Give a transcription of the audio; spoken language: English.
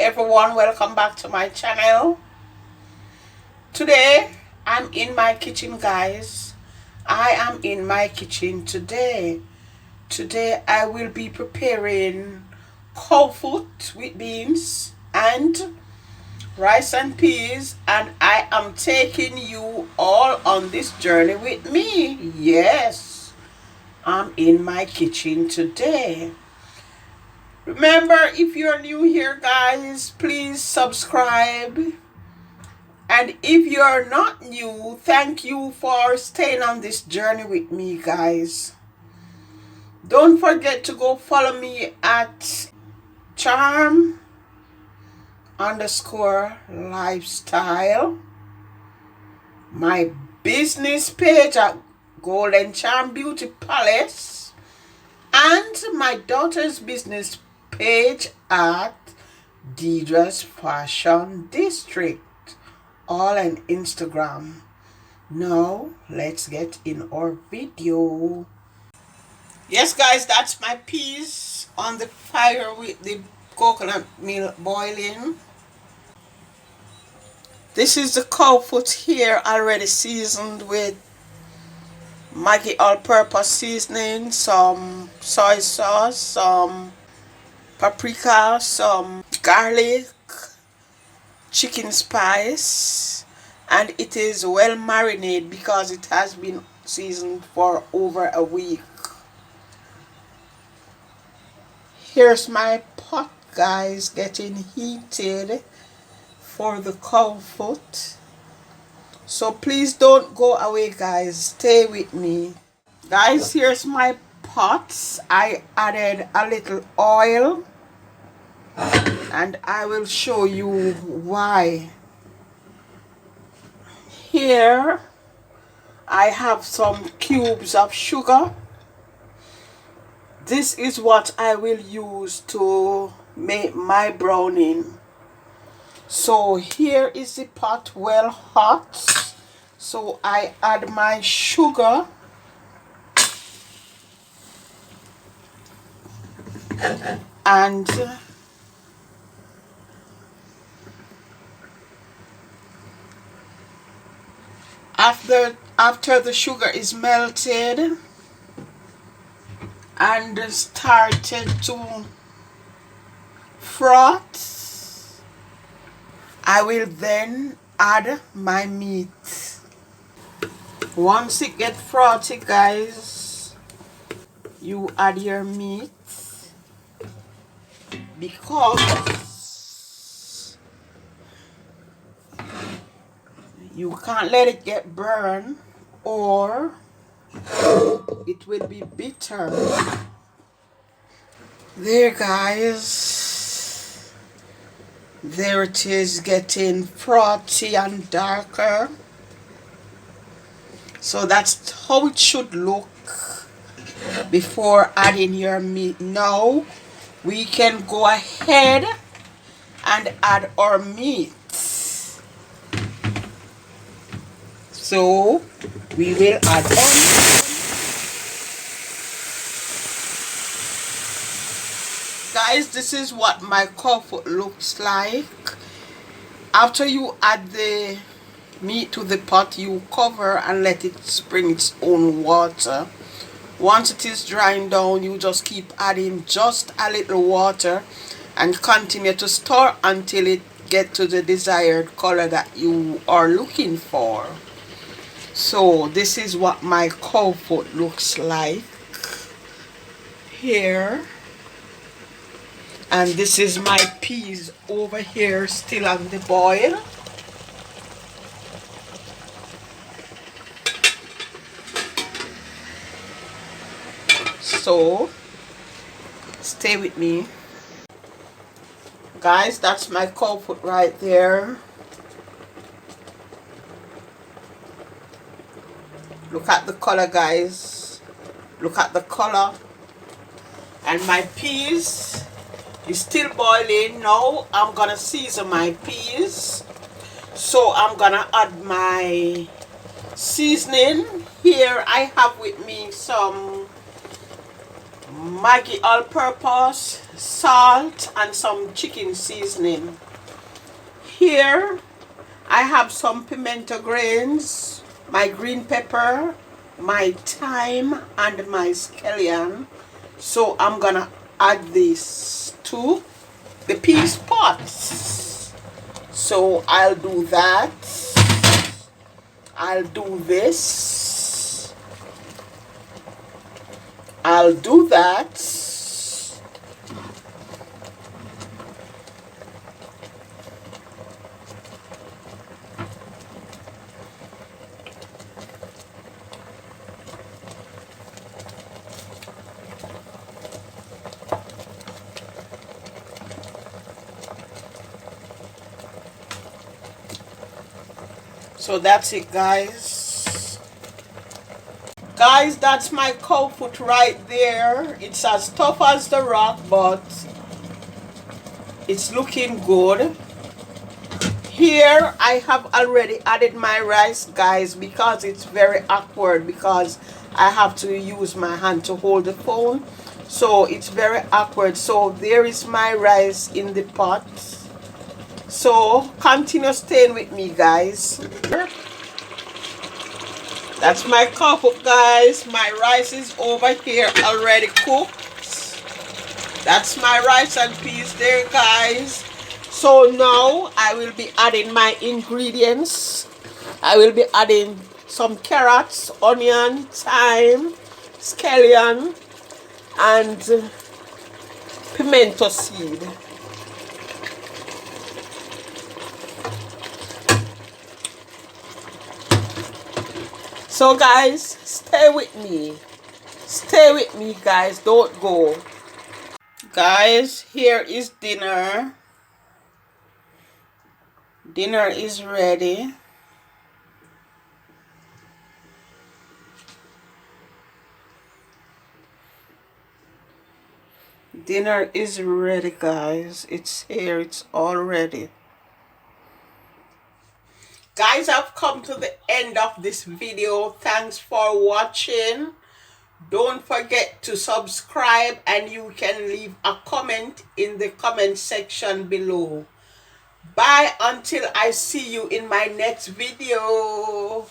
everyone, welcome back to my channel. Today I'm in my kitchen, guys. I am in my kitchen today. I will be preparing cow foot with beans and rice and peas, and I am taking you all on this journey with me. Yes, I'm in my kitchen today. Remember, if you're new here, guys, please subscribe. And if you're not new, thank you for staying on this journey with me, guys. Don't forget to go follow me at charm_lifestyle, my business page at Golden Charm Beauty Palace, and my daughter's business page at Deidra's Fashion District, all on Instagram. Now let's get in our video. Yes, guys, that's my peas on the fire with the coconut milk boiling. This is the cow foot here, already seasoned with Maggi all-purpose seasoning, some soy sauce, some paprika, some garlic, chicken spice, and it is well marinated because it has been seasoned for over a week. Here's my pot, guys, getting heated for the cow foot. So please don't go away, guys. Stay with me. Guys, here's my pots. I added a little oil, and I will show you why. Here I have some cubes of sugar. This is what I will use to make my browning. So here is the pot well hot. So I add my sugar. And after the sugar is melted and started to froth, I will then add my meat. Once it gets frothy, guys, you add your meat, because you can't let it get burned or it will be bitter. There, guys, there it is, getting frothy and darker. So that's how it should look before adding your meat. Now we can go ahead and add our meat. So we will add our meat. Guys, this is what my cow foot looks like. After you add the meat to the pot, you cover and let it spring its own water. Once it is drying down, you just keep adding just a little water and continue to stir until it gets to the desired color that you are looking for. So this is what my cow foot looks like here. And this is my peas over here, still on the boil. So stay with me, guys. That's my cow foot right there. Look at the color, guys. Look at the color. And my peas is still boiling. Now I'm gonna season my peas. So I'm gonna add my seasoning. Here I have with me some Maggi all-purpose salt and some chicken seasoning. Here I have some pimento grains, my green pepper, my thyme, and my scallion. So I'm gonna add this to the peas pots. So I'll do that. I'll do this. I'll do that. So that's it, guys. Guys, that's my cow foot right there. It's as tough as the rock, but it's looking good. Here I have already added my rice, guys, because it's very awkward because I have to use my hand to hold the phone. So it's very awkward. So there is my rice in the pot. So continue staying with me, guys. That's my cup, guys. My rice is over here already cooked. That's my rice and peas there, guys. So now I will be adding my ingredients. I will be adding some carrots, onion, thyme, scallion, and pimento seed. So guys, stay with me. Stay with me, guys. Don't go. Guys, here is dinner. Dinner is ready. Dinner is ready, guys. It's here. It's all ready. Guys, I've come to the end of this video. Thanks for watching. Don't forget to subscribe, and you can leave a comment in the comment section below. Bye until I see you in my next video.